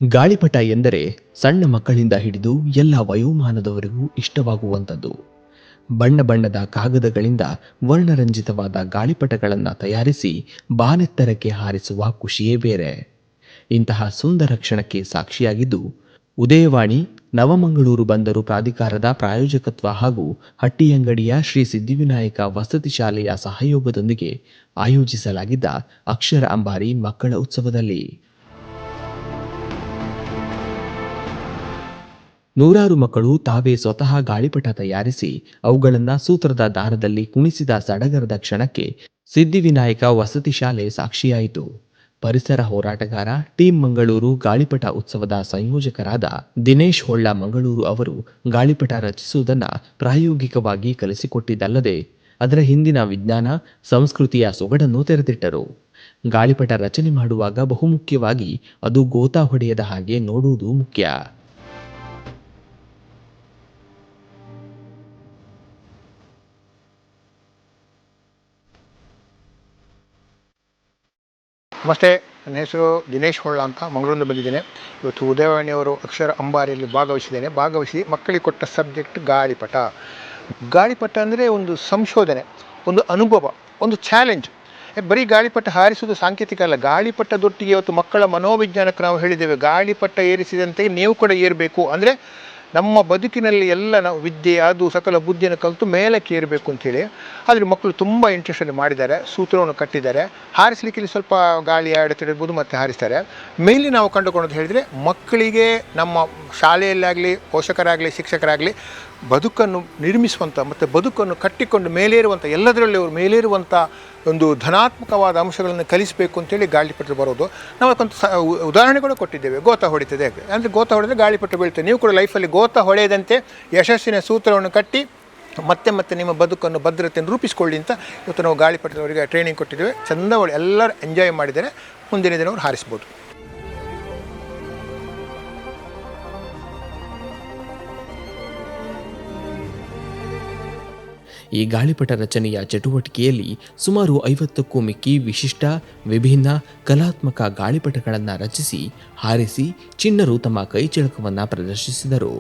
ಗಾಳಿಪಟ ಎಂದರೆ ಸಣ್ಣ ಮಕ್ಕಳಿಂದ ಹಿಡಿದು ಎಲ್ಲ ವಯೋಮಾನದವರಿಗೂ ಇಷ್ಟವಾಗುವಂಥದ್ದು. ಬಣ್ಣ ಬಣ್ಣದ ಕಾಗದಗಳಿಂದ ವರ್ಣರಂಜಿತವಾದ ಗಾಳಿಪಟಗಳನ್ನು ತಯಾರಿಸಿ ಬಾನೆತ್ತರಕ್ಕೆ ಹಾರಿಸುವ ಖುಷಿಯೇ ಬೇರೆ. ಇಂತಹ ಸುಂದರ ಕ್ಷಣಕ್ಕೆ ಸಾಕ್ಷಿಯಾಗಿದ್ದು ಉದಯವಾಣಿ, ನವಮಂಗಳೂರು ಬಂದರು ಪ್ರಾಧಿಕಾರದ ಪ್ರಾಯೋಜಕತ್ವ ಹಾಗೂ ಹಟ್ಟಿಯಂಗಡಿಯ ಶ್ರೀ ಸಿದ್ಧಿವಿನಾಯಕ ವಸತಿ ಶಾಲೆಯ ಸಹಯೋಗದೊಂದಿಗೆ ಆಯೋಜಿಸಲಾಗಿದ್ದ ಅಕ್ಷರ ಅಂಬಾರಿ ಮಕ್ಕಳ ಉತ್ಸವದಲ್ಲಿ ನೂರಾರು ಮಕ್ಕಳು ತಾವೇ ಸ್ವತಃ ಗಾಳಿಪಟ ತಯಾರಿಸಿ ಅವುಗಳನ್ನು ಸೂತ್ರದ ದಾರದಲ್ಲಿ ಕುಣಿಸಿದ ಸಡಗರದ ಕ್ಷಣಕ್ಕೆ ಸಿದ್ಧಿವಿನಾಯಕ ವಸತಿ ಶಾಲೆ ಸಾಕ್ಷಿಯಾಯಿತು. ಪರಿಸರ ಹೋರಾಟಗಾರ ಟೀಮ್ ಮಂಗಳೂರು ಗಾಳಿಪಟ ಉತ್ಸವದ ಸಂಯೋಜಕರಾದ ದಿನೇಶ್ ಹೊಳ್ಳ ಮಂಗಳೂರು ಅವರು ಗಾಳಿಪಟ ರಚಿಸುವುದನ್ನು ಪ್ರಾಯೋಗಿಕವಾಗಿ ಕಲಿಸಿಕೊಟ್ಟಿದ್ದಲ್ಲದೆ ಅದರ ಹಿಂದಿನ ವಿಜ್ಞಾನ ಸಂಸ್ಕೃತಿಯ ಸೊಗಡನ್ನು ತೆರೆದಿಟ್ಟರು. ಗಾಳಿಪಟ ರಚನೆ ಮಾಡುವಾಗ ಬಹುಮುಖ್ಯವಾಗಿ ಅದು ಗೋತಾ ಹೊಡೆಯದ ಹಾಗೆ ನೋಡುವುದು ಮುಖ್ಯ. ನಮಸ್ತೆ, ನನ್ನ ಹೆಸರು ದಿನೇಶ್ ಹೊಳ್ಳ ಅಂತ ಮಂಗಳೂರಿಂದ ಬಂದಿದ್ದೇನೆ. ಇವತ್ತು ಉದಯವಾಣಿಯವರು ಅಕ್ಷರ ಅಂಬಾರಿಯಲ್ಲಿ ಭಾಗವಹಿಸಿ ಮಕ್ಕಳಿಗೆ ಕೊಟ್ಟ ಸಬ್ಜೆಕ್ಟ್ ಗಾಳಿಪಟ. ಗಾಳಿಪಟ ಅಂದರೆ ಒಂದು ಸಂಶೋಧನೆ, ಒಂದು ಅನುಭವ, ಒಂದು ಚಾಲೆಂಜ್. ಬರೀ ಗಾಳಿಪಟ ಹಾರಿಸುವುದು ಸಾಂಕೇತಿಕ ಅಲ್ಲ. ಗಾಳಿಪಟದೊಟ್ಟಿಗೆ ಇವತ್ತು ಮಕ್ಕಳ ಮನೋವಿಜ್ಞಾನಕ್ಕೆ ನಾವು ಹೇಳಿದ್ದೇವೆ, ಗಾಳಿಪಟ ಏರಿಸಿದಂತೆ ನೀವು ಕೂಡ ಏರಬೇಕು. ಅಂದರೆ ನಮ್ಮ ಬದುಕಿನಲ್ಲಿ ಎಲ್ಲ ನಾವು ವಿದ್ಯೆ ಅದು ಸಕಲ ಬುದ್ಧಿಯನ್ನು ಕಲಿತು ಮೇಲಕ್ಕೆ ಏರಬೇಕು ಅಂಥೇಳಿ. ಆದರೆ ಮಕ್ಕಳು ತುಂಬ ಇಂಟ್ರೆಸ್ಟಲ್ಲಿ ಮಾಡಿದ್ದಾರೆ, ಸೂತ್ರವನ್ನು ಕಟ್ಟಿದ್ದಾರೆ. ಹಾರಿಸಲಿಕ್ಕೆ ಇಲ್ಲಿ ಸ್ವಲ್ಪ ಗಾಳಿ ಅಡೆತಡೆಬೋದು ಮತ್ತು ಹಾರಿಸ್ತಾರೆ. ಮೇಲಿ ನಾವು ಕಂಡುಕೊಳ್ಳೋದು ಹೇಳಿದರೆ, ಮಕ್ಕಳಿಗೆ ನಮ್ಮ ಶಾಲೆಯಲ್ಲಾಗಲಿ ಪೋಷಕರಾಗಲಿ ಶಿಕ್ಷಕರಾಗಲಿ ಬದುಕನ್ನು ನಿರ್ಮಿಸುವಂಥ ಮತ್ತು ಬದುಕನ್ನು ಕಟ್ಟಿಕೊಂಡು ಮೇಲೇರುವಂಥ ಎಲ್ಲದರಲ್ಲಿ ಅವರು ಮೇಲೇರುವಂಥ ಒಂದು ಧನಾತ್ಮಕವಾದ ಅಂಶಗಳನ್ನು ಕಲಿಸಬೇಕು ಅಂತೇಳಿ ಗಾಳಿಪಟ ಬರೋದು. ನಾವು ಅದಕ್ಕೊಂದು ಉದಾಹರಣೆಗಳು ಕೊಟ್ಟಿದ್ದೇವೆ. ಗೋತ ಹೊಡಿತದೆ ಅಂದರೆ ಗೋತ ಹೊಡೆದರೆ ಗಾಳಿಪಟ ಬೀಳ್ತದೆ. ನೀವು ಕೂಡ ಲೈಫಲ್ಲಿ ಗೋತ ಹೊಳೆಯದಂತೆ ಯಶಸ್ಸಿನ ಸೂತ್ರವನ್ನು ಕಟ್ಟಿ ಮತ್ತೆ ನಿಮ್ಮ ಬದುಕನ್ನು ಭದ್ರತೆಯನ್ನು ರೂಪಿಸಿಕೊಳ್ಳಿ ಅಂತ ಇವತ್ತು ನಾವು ಗಾಳಿಪಟದವರಿಗೆ ಟ್ರೈನಿಂಗ್ ಕೊಟ್ಟಿದ್ದೇವೆ. ಚಂದ ಎಲ್ಲರೂ ಎಂಜಾಯ್ ಮಾಡಿದರೆ ಮುಂದಿನ ದಿನ ಅವರು ಹಾರಿಸ್ಬೋದು. ಈ ಗಾಳಿಪಟ ರಚನೆಯ ಚಟುವಟಿಕೆಯಲ್ಲಿ ಸುಮಾರು 50ಕ್ಕೂ ಮಿಕ್ಕಿ ವಿಶಿಷ್ಟ ವಿಭಿನ್ನ ಕಲಾತ್ಮಕ ಗಾಳಿಪಟಗಳನ್ನು ರಚಿಸಿ ಹಾರಿಸಿ ಚಿಣ್ಣರು ತಮ್ಮ ಕೈಚಳಕವನ್ನು ಪ್ರದರ್ಶಿಸಿದರು.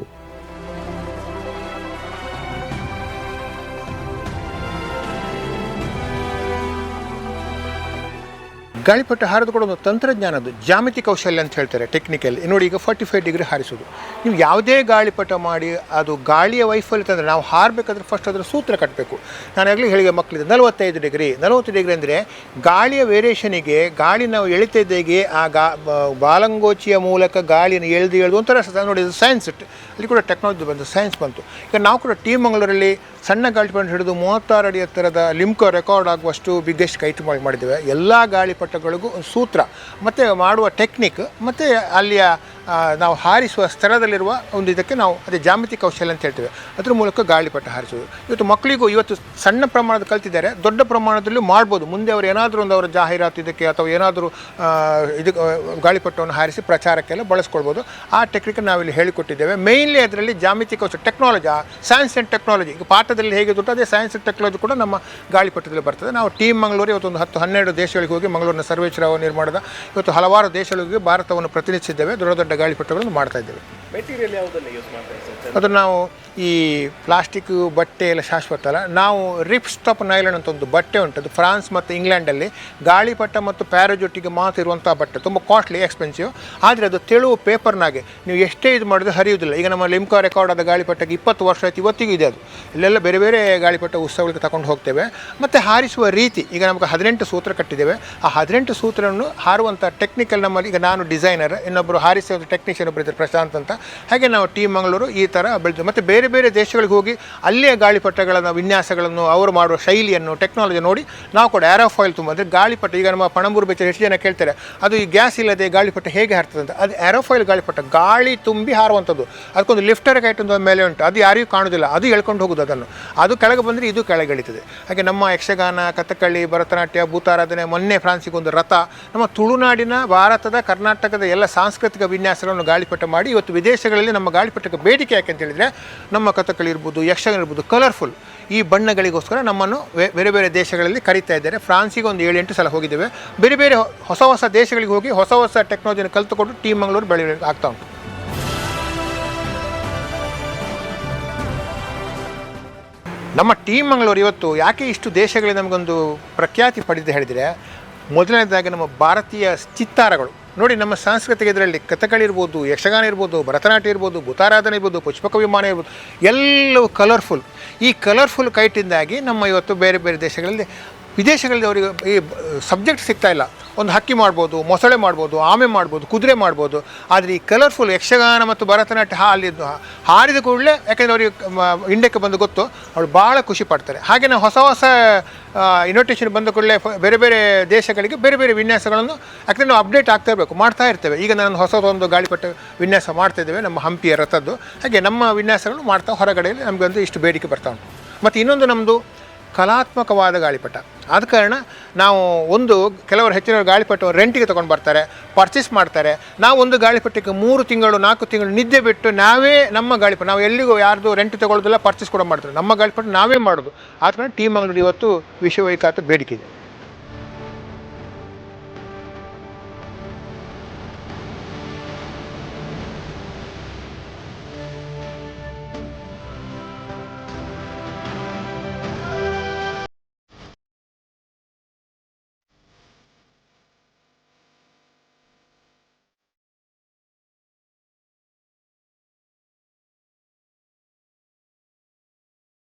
ಗಾಳಿಪಟ ಹಾರೋದು ಕೂಡ ಒಂದು ತಂತ್ರಜ್ಞಾನದ್ದು ಜಾಮಿತಿ ಕೌಶಲ್ಯ ಅಂತ ಹೇಳ್ತಾರೆ, ಟೆಕ್ನಿಕಲ್. ನೋಡಿ, ಈಗ 45 ಡಿಗ್ರಿ ಹಾರಿಸೋದು. ನೀವು ಯಾವುದೇ ಗಾಳಿಪಟ ಮಾಡಿ ಅದು ಗಾಳಿಯ ವೈಫಲ್ಯ ತಂದರೆ ನಾವು ಹಾರಬೇಕಾದ್ರೆ ಫಸ್ಟ್ ಅದರ ಸೂತ್ರ ಕಟ್ಟಬೇಕು. ನಾನು ಆಗಲಿ ಹೇಳಿದೆ ಮಕ್ಕಳಿಗೆ 45 ಡಿಗ್ರಿ 40 ಡಿಗ್ರಿ ಅಂದರೆ ಗಾಳಿಯ ವೇರಿಯೇಷನಿಗೆ ಗಾಳಿ ನಾವು ಎಳಿತಿದ್ದೇಗೆ ಆ ಬಾಲಂಗೋಚಿಯ ಮೂಲಕ ಗಾಳಿಯನ್ನು ಎಳೆದು ಒಂಥರ ನೋಡಿ, ಇದು ಸೈನ್ಸ್. ಅಲ್ಲಿ ಕೂಡ ಟೆಕ್ನಾಲಜಿ ಬಂತು, ಸೈನ್ಸ್ ಬಂತು. ಈಗ ನಾವು ಕೂಡ ಟೀಮ್ ಮಂಗಳೂರಲ್ಲಿ ಸಣ್ಣ ಗಾಳಿಪಟ ಹಿಡಿದು 36 ಅಡಿ ಎತ್ತರದ ಲಿಮ್ಕೋ ರೆಕಾರ್ಡ್ ಆಗುವಷ್ಟು ಬಿಗ್ಗೆಸ್ಟ್ ಕೈಟ್ ಮಾಡಿದ್ದೇವೆ. ಎಲ್ಲ ಗಾಳಿಪಟಗಳಿಗೂ ಒಂದು ಸೂತ್ರ ಮತ್ತು ಮಾಡುವ ಟೆಕ್ನಿಕ್ ಮತ್ತು ಅಲ್ಲಿಯ ನಾವು ಹಾರಿಸುವ ಸ್ಥಳದಲ್ಲಿರುವ ಒಂದು ಇದಕ್ಕೆ ನಾವು ಅದೇ ಜಾಮಿತಿ ಕೌಶಲ್ಯ ಅಂತ ಹೇಳ್ತೇವೆ. ಅದ್ರ ಮೂಲಕ ಗಾಳಿಪಟ ಹಾರಿಸೋದು. ಇವತ್ತು ಮಕ್ಕಳಿಗೂ ಇವತ್ತು ಸಣ್ಣ ಪ್ರಮಾಣದ ಕಲ್ತಿದ್ದಾರೆ, ದೊಡ್ಡ ಪ್ರಮಾಣದಲ್ಲೂ ಮಾಡ್ಬೋದು. ಮುಂದೆ ಅವರು ಏನಾದರೂ ಒಂದು ಅವರ ಜಾಹೀರಾತು ಇದಕ್ಕೆ ಅಥವಾ ಏನಾದರೂ ಇದು ಗಾಳಿಪಟವನ್ನು ಹಾರಿಸಿ ಪ್ರಚಾರಕ್ಕೆಲ್ಲ ಬಳಸ್ಕೊಳ್ಬೋದು. ಆ ಟೆಕ್ನಿಕ್ ನಾವಿಲ್ಲಿ ಹೇಳಿಕೊಟ್ಟಿದ್ದೇವೆ. ಮೇಯ್ನ್ಲಿ ಅದರಲ್ಲಿ ಜಾಮಿತಿ ಕೌಶಲ್ಯ, ಟೆಕ್ನಾಲಜಿ, ಸೈನ್ಸ್ ಆ್ಯಂಡ್ ಟೆಕ್ನಾಲಜಿ. ಈಗ ಪಾಠದಲ್ಲಿ ಹೇಗೆ ದುಡ್ಡು ಅದೇ ಸೈನ್ಸ್ ಆ್ಯಂಡ್ ಟೆಕ್ನಾಲಜಿ ಕೂಡ ನಮ್ಮ ಗಾಳಿಪಟದಲ್ಲಿ ಬರ್ತದೆ. ನಾವು ಟೀಮ್ ಮಂಗಳೂರು ಇವತ್ತು ಒಂದು 10-12 ದೇಶಗಳಿಗೆ ಹೋಗಿ ಮಂಗಳೂರಿನ ಸರ್ವೇಶ್ವರ ನಿರ್ಮಾಣದ ಇವತ್ತು ಹಲವಾರು ದೇಶಗಳಿಗೆ ಭಾರತವನ್ನು ಪ್ರತಿನಿಧಿಸಿದ್ದೇವೆ. ದೊಡ್ಡ ಗಾಳಿಪಟಗಳನ್ನು ಮಾಡ್ತಾ ಇದ್ದೇವೆ. ಮೆಟೀರಿಯಲ್ ಯಾವುದನ್ನು ಯೂಸ್ ಮಾಡ್ತಾ ಇದ್ದೀವಿ? ಅದು ನಾವು ಈ ಪ್ಲಾಸ್ಟಿಕ್ ಬಟ್ಟೆ ಎಲ್ಲ ಶಾಶ್ವತ ಅಲ್ಲ. ನಾವು ರಿಪ್ಸ್ಟಾಪ್ ನೈಲನ್ ಅಂತ ಒಂದು ಬಟ್ಟೆ ಉಂಟು. ಅದು ಫ್ರಾನ್ಸ್ ಮತ್ತು ಇಂಗ್ಲೆಂಡಲ್ಲಿ ಗಾಳಿಪಟ ಮತ್ತು ಪ್ಯಾರಾಜೂಟಿಗೆ ಮಾತ್ರ ಇರುವಂಥ ಬಟ್ಟೆ. ತುಂಬ ಕಾಸ್ಟ್ಲಿ, ಎಕ್ಸ್ಪೆನ್ಸಿವ್. ಆದರೆ ಅದು ತೆಳುವು ಪೇಪರ್ನಾಗೆ ನೀವು ಎಷ್ಟೇ ಇದು ಮಾಡಿದ್ರೆ ಹರಿಯುವುದಿಲ್ಲ. ಈಗ ನಮ್ಮ ಲಿಮ್ಕಾ ರೆಕಾರ್ಡ್ ಆದ ಗಾಳಿಪಟಕ್ಕೆ 20 ವರ್ಷ ಆಯ್ತು, ಇವತ್ತಿಗೂ ಇದೆ ಅದು. ಇಲ್ಲೆಲ್ಲ ಬೇರೆ ಬೇರೆ ಗಾಳಿಪಟ ಉತ್ಸವಗಳಿಗೆ ತಗೊಂಡು ಹೋಗ್ತೇವೆ. ಮತ್ತು ಹಾರಿಸುವ ರೀತಿ, ಈಗ ನಮಗೆ 18 ಸೂತ್ರ ಕಟ್ಟಿದ್ದೇವೆ. ಆ 18 ಸೂತ್ರವನ್ನು ಹಾರುವಂಥ ಟೆಕ್ನಿಕಲ್ ನಮ್ಮಲ್ಲಿ, ಈಗ ನಾನು ಡಿಸೈನರ್, ಇನ್ನೊಬ್ಬರು ಹಾರಿಸುವ ಟೆಕ್ನಿಷಿಯನ್ ಒಬ್ಬರು ಇದ್ದಾರೆ ಪ್ರಶಾಂತ್ ಅಂತ. ಹಾಗೆ ನಾವು ಟೀಮ್ ಮಂಗಳೂರು ಈ ಥರ ಬೆಳೆದು ಮತ್ತು ಬೇರೆ ಬೇರೆ ದೇಶಗಳಿಗೆ ಹೋಗಿ ಅಲ್ಲಿಯ ಗಾಳಿಪಟಗಳನ್ನು ವಿನ್ಯಾಸಗಳನ್ನು ಅವರು ಮಾಡುವ ಶೈಲಿಯನ್ನು ಟೆಕ್ನಾಲಜಿ ನೋಡಿ ನಾವು ಕೂಡ ಏರೋಫಾಯಿಲ್ ತುಂಬ ಅಂದರೆ ಗಾಳಿಪಟ. ಈಗ ನಮ್ಮ ಪಣಂಬೂರು ಬೆಚ್ಚ ಎಷ್ಟು ಜನ ಕೇಳ್ತಾರೆ, ಅದು ಈ ಗ್ಯಾಸ್ ಇಲ್ಲದೆ ಗಾಳಿಪಟ ಹೇಗೆ ಹಾರ್ತದೆ ಅಂತ. ಅದು ಏರೋಫಾಯಿಲ್ ಗಾಳಿಪಟ, ಗಾಳಿ ತುಂಬಿ ಹಾರುವಂಥದ್ದು. ಅದಕ್ಕೊಂದು ಲಿಫ್ಟರ್ ಕೈಟ್ ಒಂದು ಮೇಲೆ ಉಂಟು, ಅದು ಯಾರಿಗೂ ಕಾಣೋದಿಲ್ಲ, ಅದು ಎಳ್ಕೊಂಡು ಹೋಗೋದು. ಅದನ್ನು ಅದು ಕೆಳಗೆ ಬಂದರೆ ಇದು ಕೆಳಗೆ ಇಳಿತದೆ. ಹಾಗೆ ನಮ್ಮ ಯಕ್ಷಗಾನ, ಕಥಕ್ಕಳಿ, ಭರತನಾಟ್ಯ, ಭೂತಾರಾಧನೆ, ಮೊನ್ನೆ ಫ್ರಾನ್ಸಿಗೆ ಒಂದು ರಥ, ನಮ್ಮ ತುಳುನಾಡಿನ ಭಾರತದ ಕರ್ನಾಟಕದ ಎಲ್ಲ ಸಾಂಸ್ಕೃತಿಕ ವಿನ್ಯಾಸಗಳನ್ನು ಗಾಳಿಪಟ ಮಾಡಿ ಇವತ್ತು ವಿದೇಶ ದೇಶಗಳಲ್ಲಿ ನಮ್ಮ ಗಾಳಿಪಟಕ್ಕೆ ಬೇಡಿಕೆ ಯಾಕೆ ಅಂತ ಹೇಳಿದರೆ ನಮ್ಮ ಕಥಕಳಿ ಇರ್ಬೋದು, ಯಕ್ಷಗಾನ ಇರ್ಬೋದು, ಕಲರ್ಫುಲ್ ಈ ಬಣ್ಣಗಳಿಗೋಸ್ಕರ ನಮ್ಮನ್ನು ಬೇರೆ ಬೇರೆ ದೇಶಗಳಲ್ಲಿ ಕರೀತಾ ಇದ್ದಾರೆ. ಫ್ರಾನ್ಸಿಗೆ ಒಂದು 7-8 ಸಲ ಹೋಗಿದ್ದೇವೆ. ಬೇರೆ ಬೇರೆ ಹೊಸ ಹೊಸ ದೇಶಗಳಿಗೆ ಹೋಗಿ ಹೊಸ ಹೊಸ ಟೆಕ್ನಾಲಜಿನ ಕಲಿತುಕೊಂಡು ಟೀಮ್ ಮಂಗಳೂರು ಬೆಳವಣಿಗೆ ಆಗ್ತಾ ಉಂಟು. ನಮ್ಮ ಟೀಮ್ ಮಂಗಳೂರು ಇವತ್ತು ಯಾಕೆ ಇಷ್ಟು ದೇಶಗಳಲ್ಲಿ ನಮಗೊಂದು ಪ್ರಖ್ಯಾತಿ ಪಡೆದಿದೆ ಹೇಳಿದರೆ, ಮೊದಲನೇದಾಗಿ ನಮ್ಮ ಭಾರತೀಯ ಚಿತ್ತಾರಗಳು ನೋಡಿ. ನಮ್ಮ ಸಾಂಸ್ಕೃತಿಕ ಇದರಲ್ಲಿ ಕಥಕಳಿ ಇರ್ಬೋದು, ಯಕ್ಷಗಾನ ಇರ್ಬೋದು, ಭರತನಾಟ್ಯ ಇರ್ಬೋದು, ಭೂತಾರಾಧನೆ ಇರ್ಬೋದು, ಪುಷ್ಪಕ ವಿಮಾನ ಇರ್ಬೋದು, ಎಲ್ಲವೂ ಕಲರ್ಫುಲ್. ಈ ಕಲರ್ಫುಲ್ ಕೈಟಿಂದಾಗಿ ನಮ್ಮ ಇವತ್ತು ಬೇರೆ ಬೇರೆ ದೇಶಗಳಲ್ಲಿ, ವಿದೇಶಗಳಲ್ಲಿ ಅವರಿಗೆ ಈ ಸಬ್ಜೆಕ್ಟ್ ಸಿಗ್ತಾ ಇಲ್ಲ. ಒಂದು ಹಕ್ಕಿ ಮಾಡ್ಬೋದು, ಮೊಸಳೆ ಮಾಡ್ಬೋದು, ಆಮೆ ಮಾಡ್ಬೋದು, ಕುದುರೆ ಮಾಡ್ಬೋದು. ಆದರೆ ಈ ಕಲರ್ಫುಲ್ ಯಕ್ಷಗಾನ ಮತ್ತು ಭರತನಾಟ್ಯ ಹಾರಿದ ಕೂಡಲೇ, ಯಾಕೆಂದರೆ ಅವರಿಗೆ ಇಂಡಿಯಾಕ್ಕೆ ಬಂದು ಗೊತ್ತು, ಅವಳು ಭಾಳ ಖುಷಿ ಪಡ್ತಾರೆ. ಹಾಗೆ ನಾವು ಹೊಸ ಹೊಸ ಇನ್ವಿಟೇಷನ್ ಬಂದ ಕೂಡಲೇ ಬೇರೆ ಬೇರೆ ದೇಶಗಳಿಗೆ ಬೇರೆ ಬೇರೆ ವಿನ್ಯಾಸಗಳನ್ನು, ಯಾಕಂದರೆ ನಾವು ಅಪ್ಡೇಟ್ ಆಗ್ತಾ ಇರಬೇಕು, ಮಾಡ್ತಾ ಇರ್ತೇವೆ. ಈಗ ನಾನು ಹೊಸದೊಂದು ಗಾಳಿಪಟ ವಿನ್ಯಾಸ ಮಾಡ್ತಾಯಿದ್ದೇವೆ ನಮ್ಮ ಹಂಪಿಯ ರಥದ್ದು. ಹಾಗೆ ನಮ್ಮ ವಿನ್ಯಾಸಗಳು ಮಾಡ್ತಾ ಹೊರಗಡೆಯಲ್ಲಿ ನಮಗೊಂದು ಇಷ್ಟು ಬೇಡಿಕೆ ಬರ್ತಾ ಉಂಟು. ಮತ್ತು ಇನ್ನೊಂದು ನಮ್ಮದು ಕಲಾತ್ಮಕವಾದ ಗಾಳಿಪಟ. ಆದ ಕಾರಣ ನಾವು ಕೆಲವರು ಹೆಚ್ಚಿನ ಗಾಳಿಪಟ ರೆಂಟಿಗೆ ತೊಗೊಂಡು ಬರ್ತಾರೆ, ಪರ್ಚೇಸ್ ಮಾಡ್ತಾರೆ. ನಾವು ಒಂದು ಗಾಳಿಪಟಕ್ಕೆ 3 ತಿಂಗಳು 4 ತಿಂಗಳು ನಿದ್ದೆ ಬಿಟ್ಟು ನಾವೇ ನಮ್ಮ ಗಾಳಿಪಟ, ನಾವು ಎಲ್ಲಿಗೂ ಯಾರ್ದು ರೆಂಟ್ ತೊಗೊಳ್ಳೋದಿಲ್ಲ, ಪರ್ಚೇಸ್ ಕೂಡ ಮಾಡ್ತಾರೆ. ನಮ್ಮ ಗಾಳಿಪಟ ನಾವೇ ಮಾಡೋದು. ಆದ ಕಾರಣ ಟೀಮ್ ಮಂಗಳೂರು ಇವತ್ತು ವಿಶ್ವವಿಖ್ಯಾತ ಬೇಡಿಕೆ ಇದೆ.